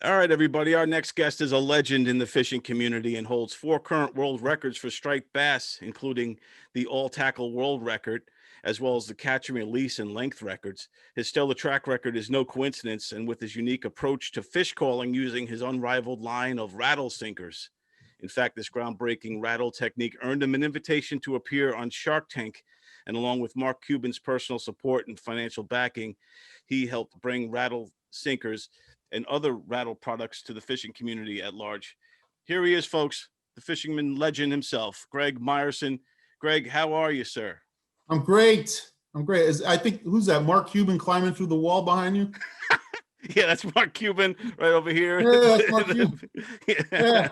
All right, everybody. Our next guest is a legend in the fishing community and holds 4 current world records for striped bass, including the all-tackle world record, as well as the catch and release and length records. His stellar track record is no coincidence, and with his unique approach to fish calling using his unrivaled line of RattleSinkers. In fact, this groundbreaking rattle technique earned him an invitation to appear on Shark Tank, and along with Marc Cuban's personal support and financial backing, he helped bring RattleSinkers and other rattle products to the fishing community at large. Here he is, folks, the fisherman legend himself, Greg Myerson. Greg, how are you, sir? I'm great. I'm great. I think, who's that? Marc Cuban climbing through the wall behind you? Yeah, that's Marc Cuban right over here. Yeah, that's Marc Cuban. Yeah.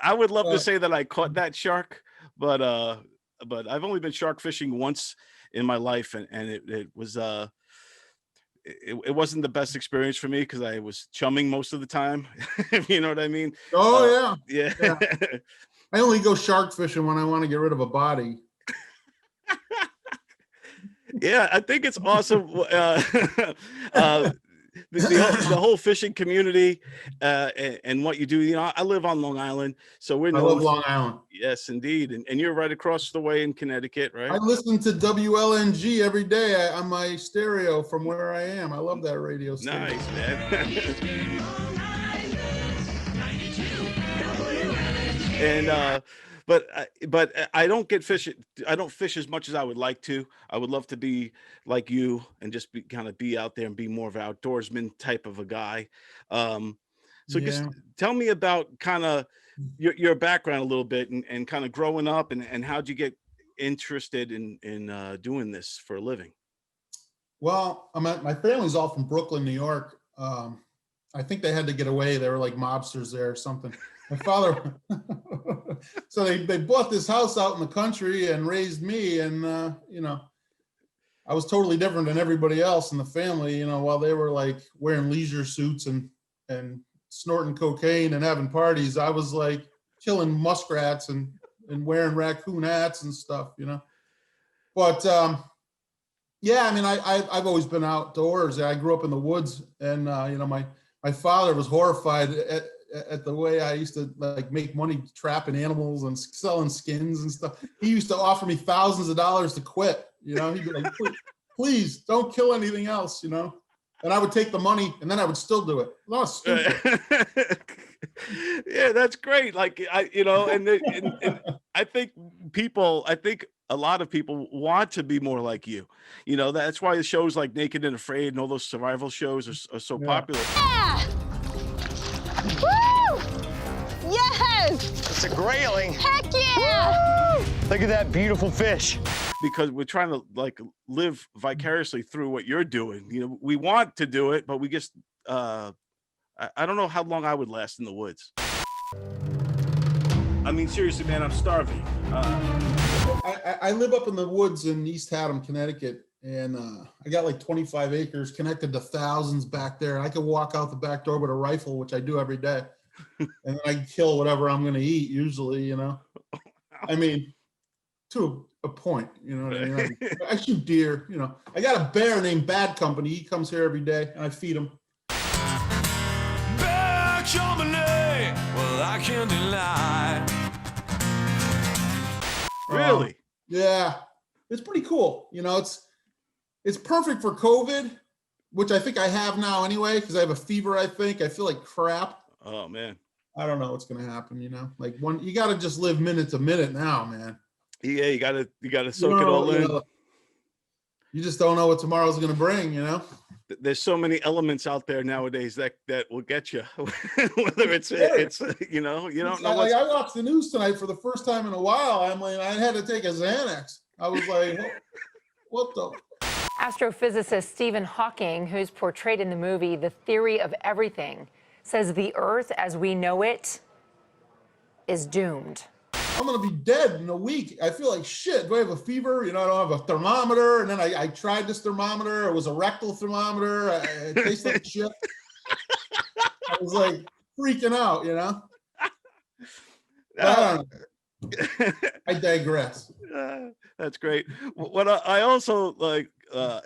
I would love to Uh, say that I caught that shark, but I've only been shark fishing once in my life, and it was it wasn't the best experience for me because I was chumming most of the time. If you know what I mean. Oh, Yeah. yeah. I only go shark fishing when I want to get rid of a body. Yeah, I think it's awesome. The whole fishing community and what you do. You know, I live on Long Island, so we're I love Long Island. Yes, indeed, and you're right across the way in Connecticut, I right? listen to WLNG every day on my stereo from where I am. I love that radio station. Nice, man. And but I don't get fish. I don't fish as much as I would like to. I would love to be like you and just be out there and be more of an outdoorsman type of a guy. So just Yeah. tell me about kind of your background a little bit and kind of growing up and how'd you get interested in doing this for a living? Well, my family's all from Brooklyn, New York. I think they had to get away. They were like mobsters there or something. My father, so they bought this house out in the country and raised me. And, you know, I was totally different than everybody else in the family, you know, while they were like wearing leisure suits and snorting cocaine and having parties. I was like killing muskrats and wearing raccoon hats and stuff, you know. But yeah, I mean, I've always been outdoors. I grew up in the woods, and you know, my father was horrified at the way I used to like make money trapping animals and selling skins and stuff. He used to offer me thousands of dollars to quit. You know, he'd be like, please don't kill anything else, you know. And I would take the money, and then I would still do it. Oh, stupid. Yeah, that's great. Like you know, and I think a lot of people want to be more like you. You know, that's why the shows like Naked and Afraid and all those survival shows are so Yeah. popular. Yeah! Woo! Yes! It's a grayling. Heck yeah! Woo! Look at that beautiful fish. Because we're trying to like live vicariously through what you're doing. You know, we want to do it, but we just I don't know how long I would last in the woods. I mean, seriously, man, I'm starving. I live up in the woods in East Haddam, Connecticut, and I got like 25 acres connected to thousands back there. I could walk out the back door with a rifle, which I do every day, and then I can kill whatever I'm going to eat. Usually, you know, I mean, to a point, you know what I mean? I shoot deer. You know, I got a bear named Bad Company. He comes here every day, and I feed him. Bad company, well, I can't deny. Really? Yeah, it's pretty cool. You know, it's perfect for COVID, which I think I have now anyway, because I have a fever. I think I feel like crap. Oh man. I don't know what's gonna happen. You know, like you got to just live minute to minute now, man. Yeah, you gotta soak it all in. You just don't know what tomorrow's gonna bring. You know. There's so many elements out there nowadays that will get you. Whether it's you know, you don't know. Like I watched the news tonight for the first time in a while. I'm like, I had to take a Xanax. I was like, what the? Astrophysicist Stephen Hawking, who's portrayed in the movie The Theory of Everything, says the Earth as we know it is doomed. I'm gonna be dead in a week. I feel like shit. Do I have a fever? You know, I don't have a thermometer. And then I tried this thermometer. It was a rectal thermometer. It tastes like shit. I was like freaking out, you know. I don't know. I digress. That's great. What I also like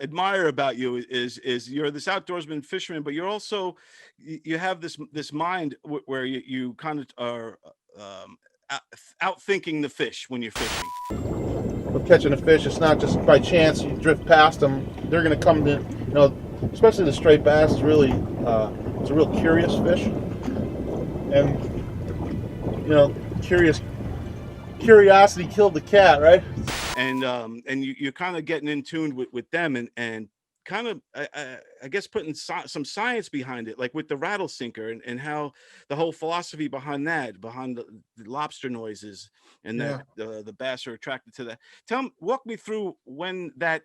admire about you is you're this outdoorsman fisherman, but you're also you have this mind where you kind of are out thinking the fish when you're fishing. With catching a fish, it's not just by chance you drift past them. They're going to come to, you know, especially the striped bass is really, it's a real curious fish. And, you know, curiosity killed the cat, right? And you're kind of getting in tune with them and kind of, I guess, putting some science behind it, like with the RattleSinker and how the whole philosophy behind that, behind the lobster noises and that the bass are attracted to that. Walk me through when that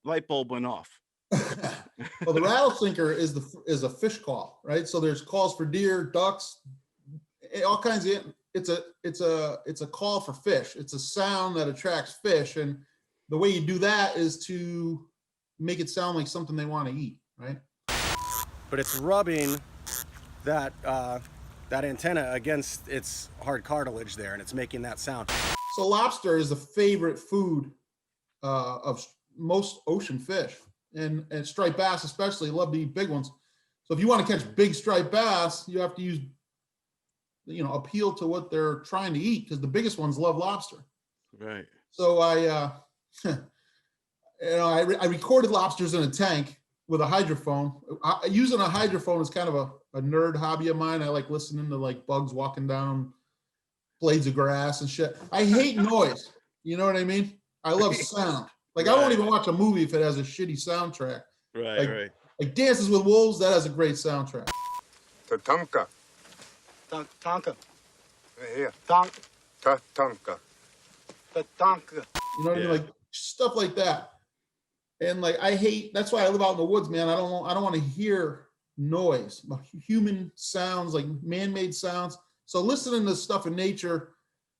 light bulb went off. Well, the RattleSinker is a fish call, right? So there's calls for deer, ducks, all kinds of. It's a call for fish. It's a sound that attracts fish, and the way you do that is to make it sound like something they want to eat, right? But it's rubbing that that antenna against its hard cartilage there, and it's making that sound. So lobster is the favorite food of most ocean fish, and striped bass especially love to eat big ones. So if you want to catch big striped bass, you have to use, you know, appeal to what they're trying to eat, because the biggest ones love lobster. Right. So I recorded lobsters in a tank with a hydrophone. Using a hydrophone is kind of a nerd hobby of mine. I like listening to like bugs walking down blades of grass and shit. I hate noise. You know what I mean? I love sound. Like I won't even watch a movie if it has a shitty soundtrack. Right, right. Like Dances with Wolves, that has a great soundtrack. Tatanka. Tonka. Here. Tonka. Tatanka. Tonka. You know what I mean? Like stuff like that. And like that's why I live out in the woods, man. I don't want to hear noise, human sounds, like man-made sounds. So listening to stuff in nature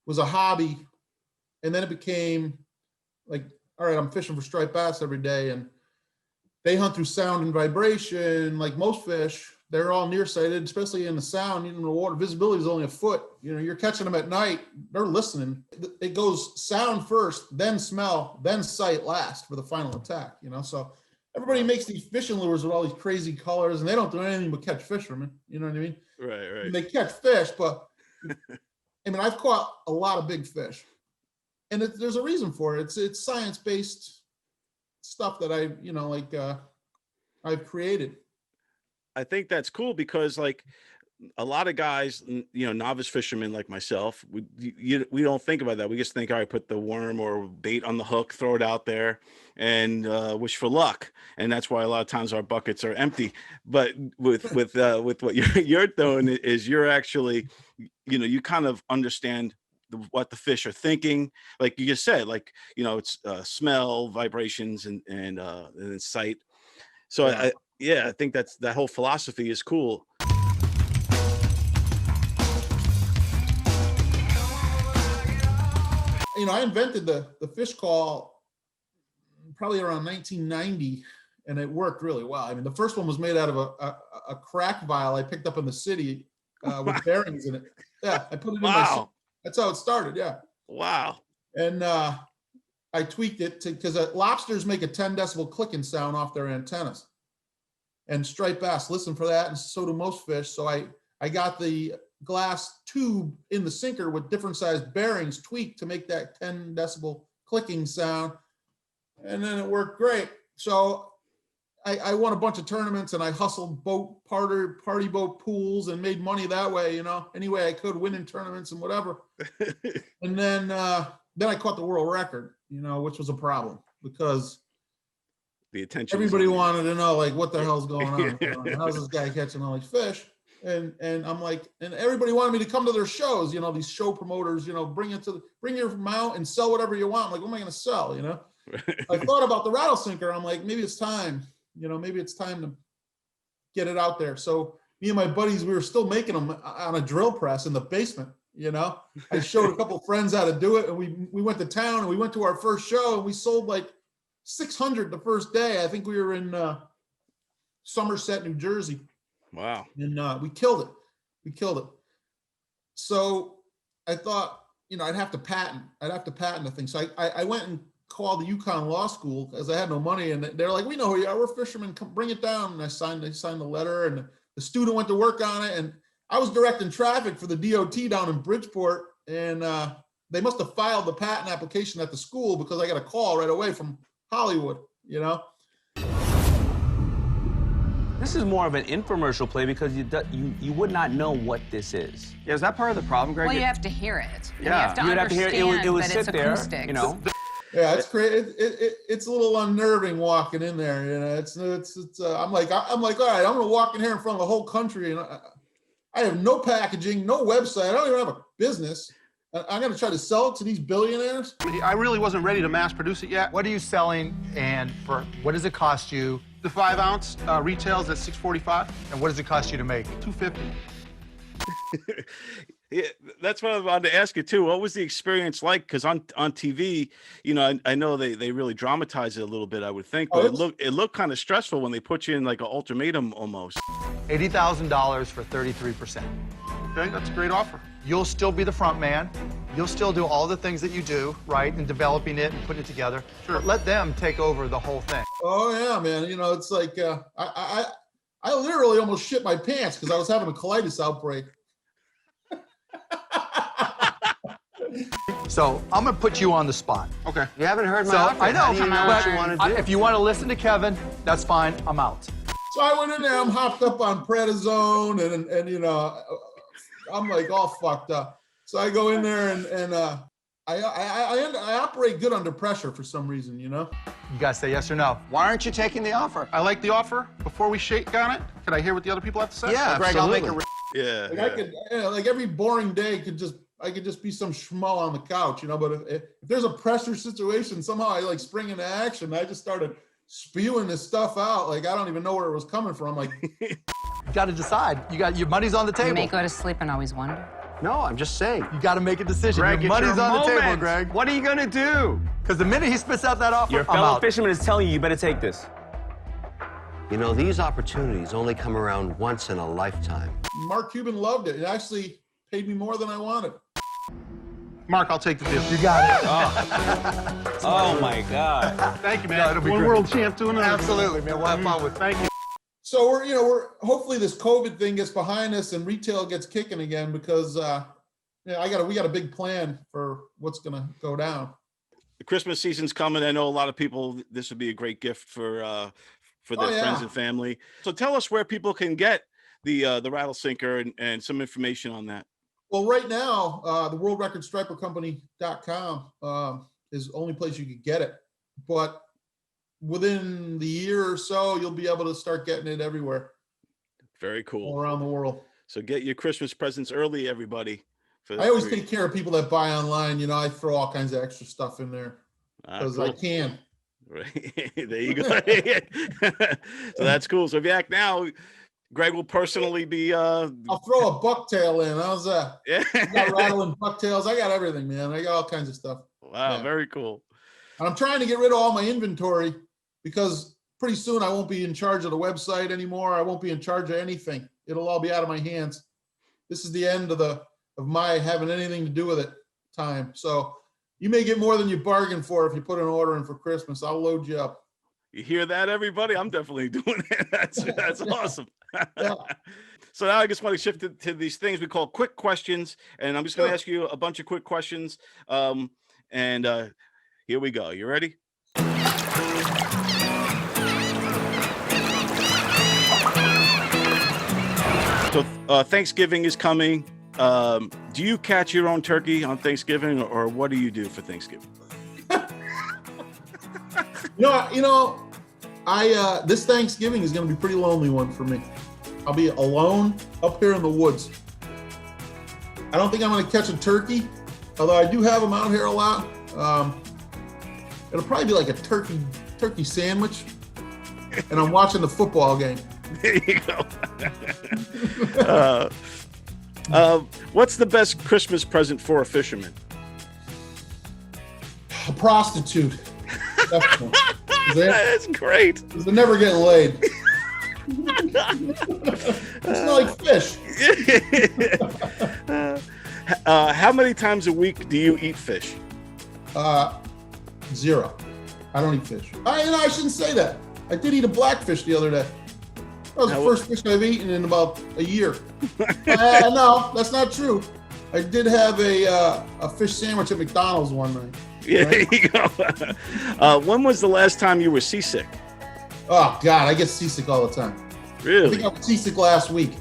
was a hobby. And then it became like, all right, I'm fishing for striped bass every day, and they hunt through sound and vibration. Like most fish, they're all nearsighted, especially in the sound. You know, the water visibility is only a foot. You know, you're catching them at night, they're listening. It goes sound first, then smell, then sight last for the final attack, you know? So everybody makes these fishing lures with all these crazy colors, and they don't do anything but catch fishermen. You know what I mean? Right. And they catch fish, but I mean, I've caught a lot of big fish, and there's a reason for it. It's science-based stuff that I've created. I think that's cool because like a lot of guys, you know, novice fishermen like myself, we don't think about that. We just think, all right, put the worm or bait on the hook, throw it out there, and wish for luck. And that's why a lot of times our buckets are empty. But with what you're doing is you're actually, you know, you kind of understand what the fish are thinking. Like you just said, like, you know, it's smell, vibrations, and sight. So I think that whole philosophy is cool. You know, I invented the fish call probably around 1990, and it worked really well. I mean, the first one was made out of a crack vial I picked up in the city with bearings in it. Yeah, I put it in my. That's how it started. Yeah. Wow. And I tweaked it because lobsters make a 10 decibel clicking sound off their antennas. And striped bass listen for that, and so do most fish. So I got the glass tube in the sinker with different sized bearings tweaked to make that 10 decibel clicking sound, and then it worked great. So I won a bunch of tournaments, and I hustled party boat pools and made money that way, you know, any way I could, winning tournaments and whatever. And then I caught the world record, you know, which was a problem because the attention. Everybody wanted to know, like, what the hell's going on? You know, how's this guy catching all these fish? And I'm like, and everybody wanted me to come to their shows. You know, these show promoters. You know, bring your mount and sell whatever you want. I'm like, what am I going to sell? You know, I thought about the RattleSinker. I'm like, maybe it's time. You know, maybe it's time to get it out there. So me and my buddies, we were still making them on a drill press in the basement. You know, I showed a couple friends how to do it, and we went to town, and we went to our first show, and we sold like 600 the first day. I think we were in Somerset, New Jersey. Wow. And we killed it. So I thought, you know, I'd have to patent the thing. So I went and call the Yukon Law School because I had no money, and they're like, "We know who you are. We're fishermen. Come bring it down." And they signed the letter, and the student went to work on it, and I was directing traffic for the DOT down in Bridgeport, and they must have filed the patent application at the school because I got a call right away from Hollywood, you know. This is more of an infomercial play because you would not know what this is. Yeah, is that part of the problem, Greg? Well, you have to hear it. Yeah. You have to You would have to hear understand it would that sit it's there, acoustics. you know. Yeah, it's great. It's a little unnerving walking in there. You know, it's I'm like, all right, I'm gonna walk in here in front of the whole country, and I have no packaging, no website. I don't even have a business. I'm gonna try to sell it to these billionaires. I really wasn't ready to mass produce it yet. What are you selling, and for what does it cost you? The 5 ounce retails at $6.45. And what does it cost you to make? $2.50. Yeah, that's what I wanted to ask you too. What was the experience like? Because on TV, you know, I know they really dramatize it a little bit, I would think, but it looked kind of stressful when they put you in like an ultimatum almost. $80,000 for 33%. Okay, that's a great offer. You'll still be the front man. You'll still do all the things that you do, right, in developing it and putting it together. Sure. But let them take over the whole thing. Oh yeah, man. You know, it's like I literally almost shit my pants because I was having a colitis outbreak. So I'm gonna put you on the spot. Okay. You haven't heard my So offer. I know, How do you know but what you want to do? if you want to listen to Kevin, that's fine. I'm out. So I went in there. I'm hopped up on prednisone, and you know, I'm like all fucked up. So I go in there and I operate good under pressure for some reason, you know. You guys say yes or no. Why aren't you taking the offer? I like the offer. Before we shake on it, could I hear what the other people have to say? Yeah, Greg, absolutely. I'll make Yeah, Like I could, like every boring day I could just be some schmo on the couch, you know. But if there's a pressure situation, somehow I like spring into action. I just started spewing this stuff out. Like I don't even know where it was coming from. Like You got to decide. You got your money's on the You table. may go to sleep and always wonder. No, I'm just saying. You got to make a decision. Greg, your it's money's your on the table, moment. Greg. What are you gonna do? Because the minute he spits out that offer, Your I'm fellow out. fisherman is telling you you better take this. You know, these opportunities only come around once in a lifetime. Marc Cuban loved it. It actually paid me more than I wanted. Mark, I'll take the deal. You got it. Oh my God. Thank you, man. No, it'll be One great. world champ doing it. Absolutely, man. We'll have fun with it. Thank you. So we're hopefully this COVID thing gets behind us and retail gets kicking again because we got a big plan for what's gonna go down. The Christmas season's coming. I know a lot of people, this would be a great gift for their friends and family. So tell us where people can get the RattleSinker and some information on that. Well, right now, the World Record Striper Company.com is the only place you could get it. But within the year or so, you'll be able to start getting it everywhere. Very cool. All around the world. So get your Christmas presents early, everybody. I always take care of people that buy online. You know, I throw all kinds of extra stuff in there because I can. Right. There you go. So that's cool. So if you act now, Greg will personally be I'll throw a bucktail in. How's that? Yeah. I got rattling bucktails. I got everything, man. I got all kinds of stuff. Wow, Yeah. very cool. And I'm trying to get rid of all my inventory because pretty soon I won't be in charge of the website anymore. I won't be in charge of anything. It'll all be out of my hands. This is the end of my having anything to do with it time. So you may get more than you bargained for if you put an order in for Christmas. I'll load you up. You hear that, everybody? I'm definitely doing it. That's awesome. Yeah. So now I just want to shift to these things we call quick questions, and I'm just going to Sure. ask you a bunch of quick questions. Here we go. You ready? So Thanksgiving is coming. Do you catch your own turkey on Thanksgiving, or what do you do for Thanksgiving? This Thanksgiving is going to be a pretty lonely one for me. I'll be alone up here in the woods. I don't think I'm going to catch a turkey, although I do have them out here a lot. It'll probably be like a turkey sandwich, and I'm watching the football game. There you go. What's the best Christmas present for a fisherman? A prostitute. Definitely. That's great. Because they're never getting laid. It's not like fish. How many times a week do you eat fish? Zero. I don't eat fish. I shouldn't say that. I did eat a blackfish the other day. That was the first fish I've eaten in about a year. No, that's not true. I did have a fish sandwich at McDonald's one night. Yeah, right? There you go. When was the last time you were seasick? Oh, God, I get seasick all the time. Really? I think I was seasick last week.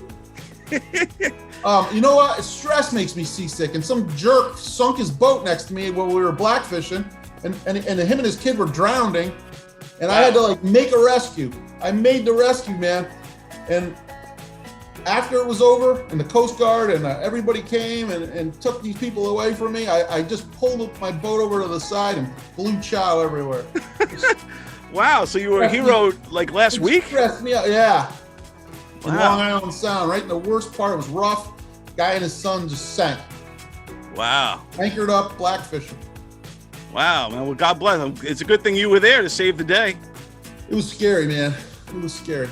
You know what? Stress makes me seasick. And some jerk sunk his boat next to me when we were blackfishing, and him and his kid were drowning, and I had to like make a rescue. I made the rescue, man. And after it was over, and the Coast Guard and everybody came and took these people away from me, I just pulled my boat over to the side and blew chow everywhere. Wow, so you were a hero like last week? Stressed me out, yeah. In Wow. Long Island Sound, right in the worst part, it was rough. Guy and his son just sank. Wow. Anchored up, blackfishing. Wow, man. Well, God bless him. It's a good thing you were there to save the day. It was scary, man. It was scary.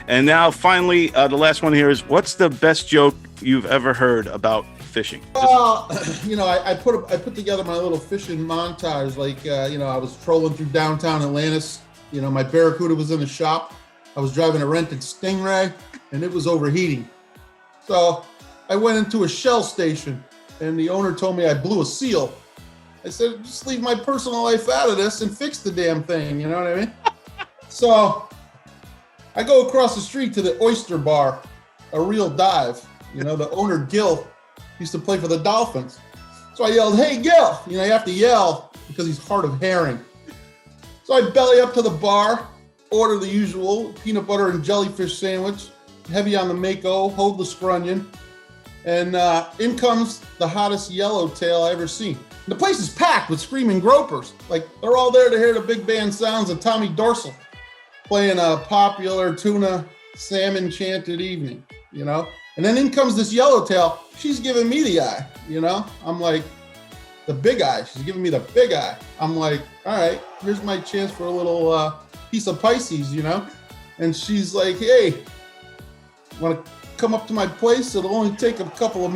And now, finally, the last one here is: what's the best joke you've ever heard about fishing? You know, I put together my little fishing montage. Like, you know, I was trolling through downtown Atlantis. You know, my Barracuda was in the shop. I was driving a rented Stingray, and it was overheating. So I went into a Shell station, and the owner told me I blew a seal. I said, just leave my personal life out of this and fix the damn thing, you know what I mean? So I go across the street to the Oyster Bar, a real dive. You know, the owner, Gil, used to play for the Dolphins. So I yelled, hey, Gil. You know, you have to yell because he's hard of hearing. So I belly up to the bar, order the usual peanut butter and jellyfish sandwich, heavy on the mako, hold the scrunion, and in comes the hottest yellowtail I ever seen. The place is packed with screaming gropers. Like, they're all there to hear the big band sounds of Tommy Dorsal playing a popular tuna salmon chanted evening, you know? And then in comes this yellowtail. She's giving me the eye, you know? I'm like, the big eye. She's giving me the big eye. I'm like, all right, here's my chance for a little piece of Pisces, you know? And she's like, hey, want to come up to my place? It'll take a couple of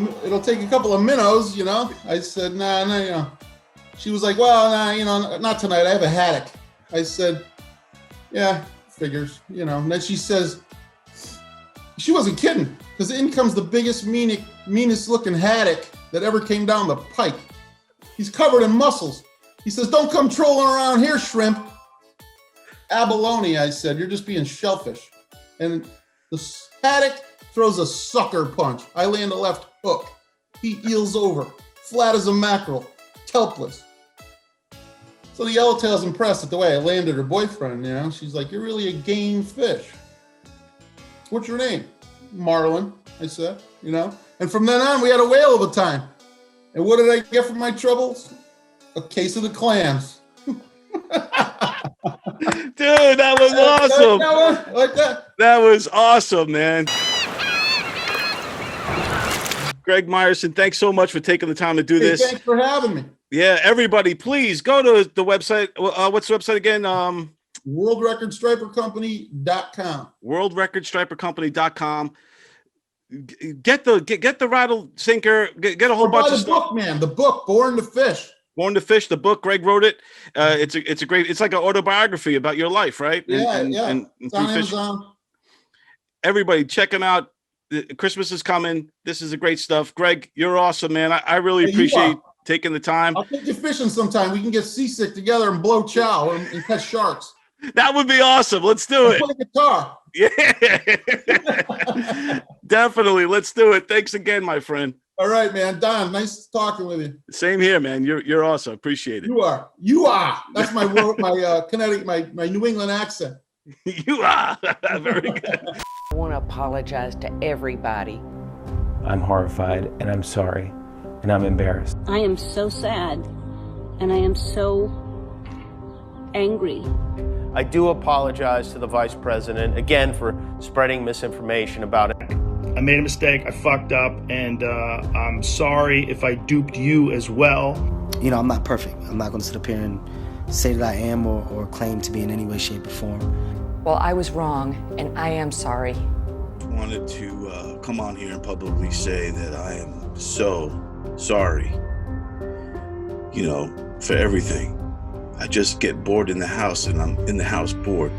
minnows, you know? I said, nah, you know. She was like, well, nah, you know, not tonight. I have a haddock. I said, yeah, figures, you know. And then she says, she wasn't kidding, because in comes the biggest, meanest looking haddock that ever came down the pike. He's covered in mussels. He says, don't come trolling around here, shrimp. Abalone, I said, you're just being shellfish. And the haddock throws a sucker punch. I land a left hook. He eels over, flat as a mackerel, helpless. So the yellowtail's impressed at the way I landed her boyfriend, you know? She's like, you're really a game fish. What's your name? Marlin, I said, you know? And from then on, we had a whale of a time. And what did I get for my troubles? A case of the clams. Dude, that was awesome. That one? Like that? That was awesome, man. Greg Myerson, thanks so much for taking the time to do this. Thanks for having me. Yeah, everybody, please go to the website. What's the website again? WorldRecordStriperCompany.com. WorldRecordStriperCompany.com. Get the RattleSinker. Get a whole bunch of stuff. Book, man. The book, Born to Fish. Born to Fish, the book. Greg wrote it. It's a great. It's like an autobiography about your life, right? Yeah, and it's on Amazon. Everybody, check them out. Christmas is coming. This is a great stuff. Greg, you're awesome, man. I really appreciate taking the time. I'll take you fishing sometime. We can get seasick together and blow chow and catch sharks. That would be awesome. Let's do it. Play guitar. Yeah. Definitely. Let's do it. Thanks again, my friend. All right, man. Don, nice talking with you. Same here, man. You're awesome. Appreciate it. You are. That's my Connecticut, my New England accent. You are. Very good. I want to apologize to everybody. I'm horrified, and I'm sorry, and I'm embarrassed. I am so sad, and I am so angry. I do apologize to the Vice President, again, for spreading misinformation about it. I made a mistake, I fucked up, and I'm sorry if I duped you as well. You know, I'm not perfect. I'm not going to sit up here and say that I am or claim to be in any way, shape, or form. Well, I was wrong, and I am sorry. Wanted to come on here and publicly say that I am so sorry, you know, for everything. I just get bored in the house, and I'm in the house bored.